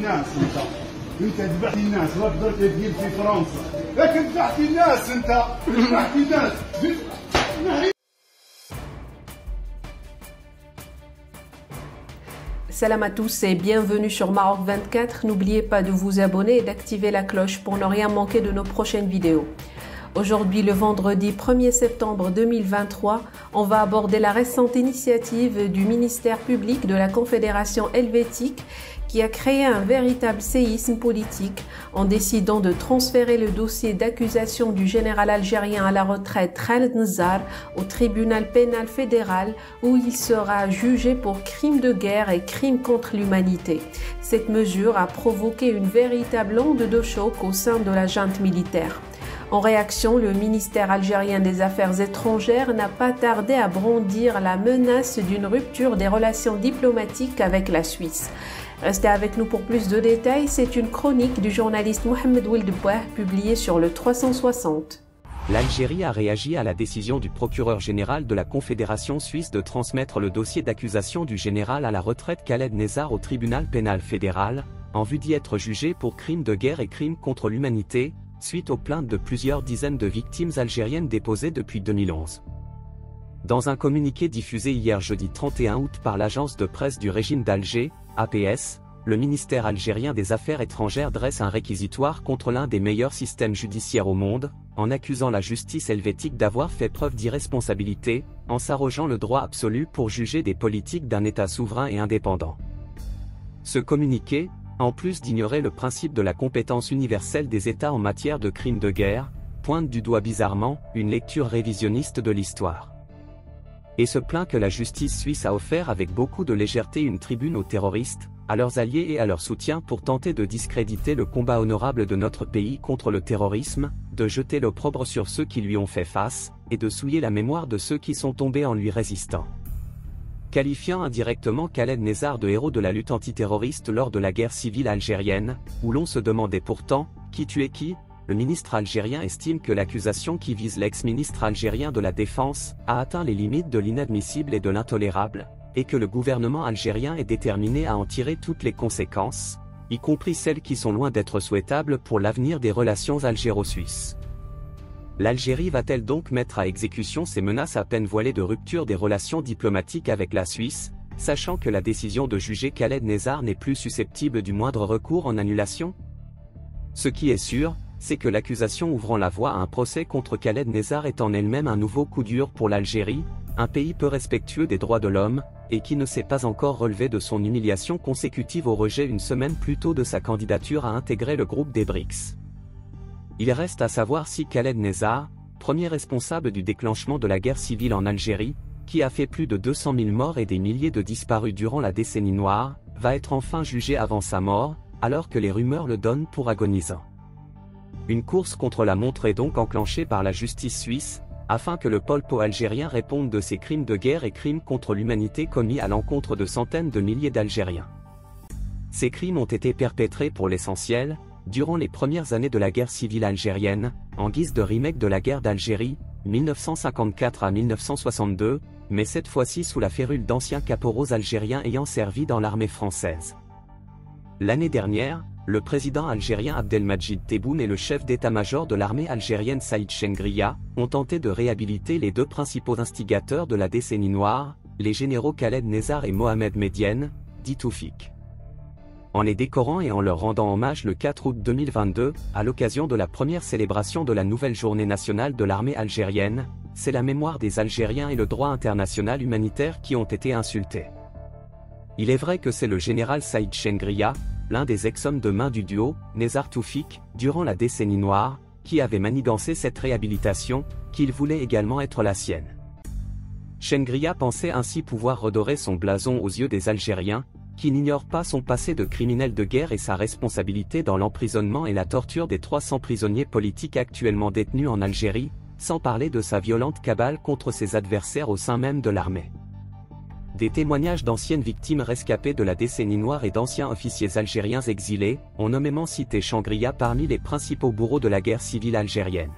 الناس انت ذبحت الناس ما تقدر تدير في فرنسا لكن ذبحت الناس انت ذبحت الناس. Salam à tous et bienvenue sur Maroc 24. N'oubliez pas de vous abonner et d'activer la cloche pour ne rien manquer de nos prochaines vidéos. Aujourd'hui, le vendredi 1er septembre 2023, on va aborder la récente initiative du ministère public de la Confédération helvétique qui a créé un véritable séisme politique en décidant de transférer le dossier d'accusation du général algérien à la retraite Khaled Nezzar au tribunal pénal fédéral où il sera jugé pour crimes de guerre et crimes contre l'humanité. Cette mesure a provoqué une véritable onde de choc au sein de la junte militaire. En réaction, le ministère algérien des Affaires étrangères n'a pas tardé à brandir la menace d'une rupture des relations diplomatiques avec la Suisse. Restez avec nous pour plus de détails, c'est une chronique du journaliste Mohamed Oueldebouah publiée sur le 360. L'Algérie a réagi à la décision du procureur général de la Confédération suisse de transmettre le dossier d'accusation du général à la retraite Khaled Nezzar au tribunal pénal fédéral, en vue d'y être jugé pour crimes de guerre et crimes contre l'humanité, suite aux plaintes de plusieurs dizaines de victimes algériennes déposées depuis 2011. Dans un communiqué diffusé hier jeudi 31 août par l'agence de presse du régime d'Alger, APS, le ministère algérien des Affaires étrangères dresse un réquisitoire contre l'un des meilleurs systèmes judiciaires au monde, en accusant la justice helvétique d'avoir fait preuve d'irresponsabilité, en s'arrogeant le droit absolu pour juger des politiques d'un État souverain et indépendant. Ce communiqué, en plus d'ignorer le principe de la compétence universelle des États en matière de crimes de guerre, pointe du doigt bizarrement une lecture révisionniste de l'histoire. Et se plaint que la justice suisse a offert avec beaucoup de légèreté une tribune aux terroristes, à leurs alliés et à leur soutien pour tenter de discréditer le combat honorable de notre pays contre le terrorisme, de jeter l'opprobre sur ceux qui lui ont fait face, et de souiller la mémoire de ceux qui sont tombés en lui résistant. Qualifiant indirectement Khaled Nezzar de héros de la lutte antiterroriste lors de la guerre civile algérienne, où l'on se demandait pourtant, qui tuait qui, le ministre algérien estime que l'accusation qui vise l'ex-ministre algérien de la Défense a atteint les limites de l'inadmissible et de l'intolérable, et que le gouvernement algérien est déterminé à en tirer toutes les conséquences, y compris celles qui sont loin d'être souhaitables pour l'avenir des relations algéro-suisses. L'Algérie va-t-elle donc mettre à exécution ces menaces à peine voilées de rupture des relations diplomatiques avec la Suisse, sachant que la décision de juger Khaled Nezzar n'est plus susceptible du moindre recours en annulation? Ce qui est sûr, c'est que l'accusation ouvrant la voie à un procès contre Khaled Nezzar est en elle-même un nouveau coup dur pour l'Algérie, un pays peu respectueux des droits de l'homme, et qui ne s'est pas encore relevé de son humiliation consécutive au rejet une semaine plus tôt de sa candidature à intégrer le groupe des BRICS. Il reste à savoir si Khaled Nezzar, premier responsable du déclenchement de la guerre civile en Algérie, qui a fait plus de 200 000 morts et des milliers de disparus durant la décennie noire, va être enfin jugé avant sa mort, alors que les rumeurs le donnent pour agonisant. Une course contre la montre est donc enclenchée par la justice suisse, afin que le polpo algérien réponde de ces crimes de guerre et crimes contre l'humanité commis à l'encontre de centaines de milliers d'Algériens. Ces crimes ont été perpétrés pour l'essentiel, durant les premières années de la guerre civile algérienne, en guise de remake de la guerre d'Algérie, 1954 à 1962, mais cette fois-ci sous la férule d'anciens caporaux algériens ayant servi dans l'armée française. L'année dernière, le président algérien Abdelmadjid Tebboune et le chef d'état-major de l'armée algérienne Saïd Chengria ont tenté de réhabiliter les deux principaux instigateurs de la décennie noire, les généraux Khaled Nezzar et Mohamed Medienne, dit Toufik. En les décorant et en leur rendant hommage le 4 août 2022, à l'occasion de la première célébration de la nouvelle journée nationale de l'armée algérienne, c'est la mémoire des Algériens et le droit international humanitaire qui ont été insultés. Il est vrai que c'est le général Saïd Chengria, l'un des ex-hommes de main du duo, Nezzar Toufik, durant la décennie noire, qui avait manigancé cette réhabilitation, qu'il voulait également être la sienne. Chengria pensait ainsi pouvoir redorer son blason aux yeux des Algériens, qui n'ignorent pas son passé de criminel de guerre et sa responsabilité dans l'emprisonnement et la torture des 300 prisonniers politiques actuellement détenus en Algérie, sans parler de sa violente cabale contre ses adversaires au sein même de l'armée. Des témoignages d'anciennes victimes rescapées de la décennie noire et d'anciens officiers algériens exilés ont nommément cité Chengria parmi les principaux bourreaux de la guerre civile algérienne.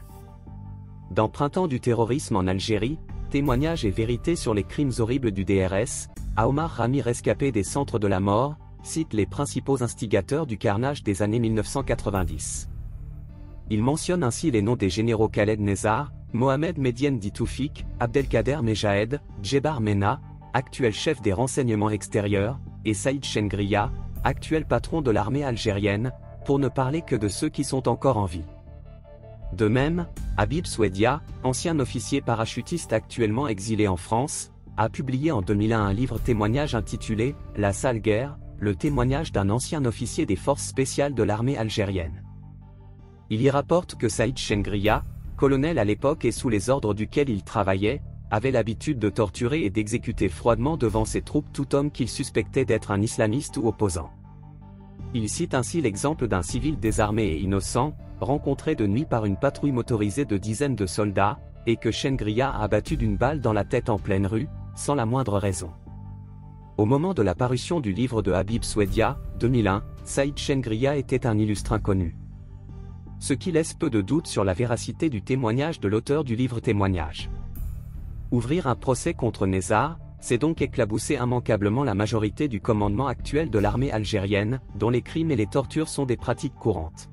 Dans Printemps du terrorisme en Algérie, témoignages et vérités sur les crimes horribles du DRS, à Omar Rami rescapé des centres de la mort, cite les principaux instigateurs du carnage des années 1990. Il mentionne ainsi les noms des généraux Khaled Nezzar, Mohamed Medienne dit Toufik, Abdelkader Mejahed, Djebar Mena, actuel chef des renseignements extérieurs, et Saïd Chengria, actuel patron de l'armée algérienne, pour ne parler que de ceux qui sont encore en vie. De même, Habib Souedia, ancien officier parachutiste actuellement exilé en France, a publié en 2001 un livre témoignage intitulé « La sale guerre », le témoignage d'un ancien officier des forces spéciales de l'armée algérienne. Il y rapporte que Saïd Chengria, colonel à l'époque et sous les ordres duquel il travaillait, avait l'habitude de torturer et d'exécuter froidement devant ses troupes tout homme qu'il suspectait d'être un islamiste ou opposant. Il cite ainsi l'exemple d'un civil désarmé et innocent, rencontré de nuit par une patrouille motorisée de dizaines de soldats, et que Chengria a abattu d'une balle dans la tête en pleine rue, sans la moindre raison. Au moment de la parution du livre de Habib Souedia, 2001, Saïd Chengria était un illustre inconnu. Ce qui laisse peu de doute sur la véracité du témoignage de l'auteur du livre témoignage. Ouvrir un procès contre Nezzar, c'est donc éclabousser immanquablement la majorité du commandement actuel de l'armée algérienne, dont les crimes et les tortures sont des pratiques courantes.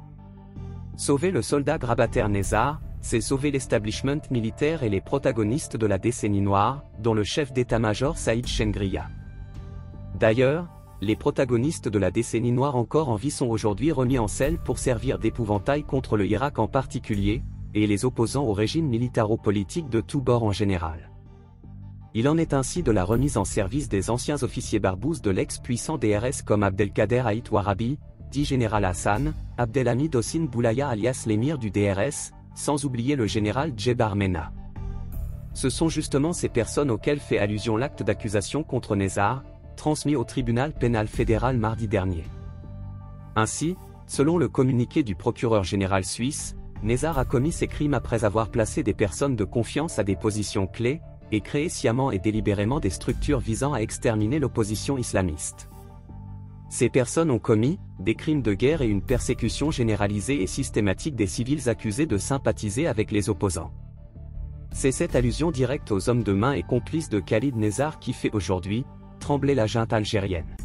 Sauver le soldat grabataire Nezzar, c'est sauver l'establishment militaire et les protagonistes de la décennie noire, dont le chef d'état-major Saïd Chengria. D'ailleurs, les protagonistes de la décennie noire encore en vie sont aujourd'hui remis en selle pour servir d'épouvantail contre le Irak en particulier, et les opposants au régime militaro-politique de tous bords en général. Il en est ainsi de la remise en service des anciens officiers barbouzes de l'ex-puissant DRS comme Abdelkader Haït Warabi, dit Général Hassan, Abdelhamid Hossein Boulaya alias l'émir du DRS, sans oublier le général Djebar Mena. Ce sont justement ces personnes auxquelles fait allusion l'acte d'accusation contre Nezzar, transmis au tribunal pénal fédéral mardi dernier. Ainsi, selon le communiqué du procureur général suisse, Nezzar a commis ces crimes après avoir placé des personnes de confiance à des positions clés, et créé sciemment et délibérément des structures visant à exterminer l'opposition islamiste. Ces personnes ont commis des crimes de guerre et une persécution généralisée et systématique des civils accusés de sympathiser avec les opposants. C'est cette allusion directe aux hommes de main et complices de Khalid Nezzar qui fait aujourd'hui trembler la junte algérienne.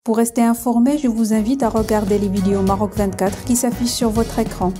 Pour rester informé, je vous invite à regarder les vidéos Maroc 24 qui s'affichent sur votre écran.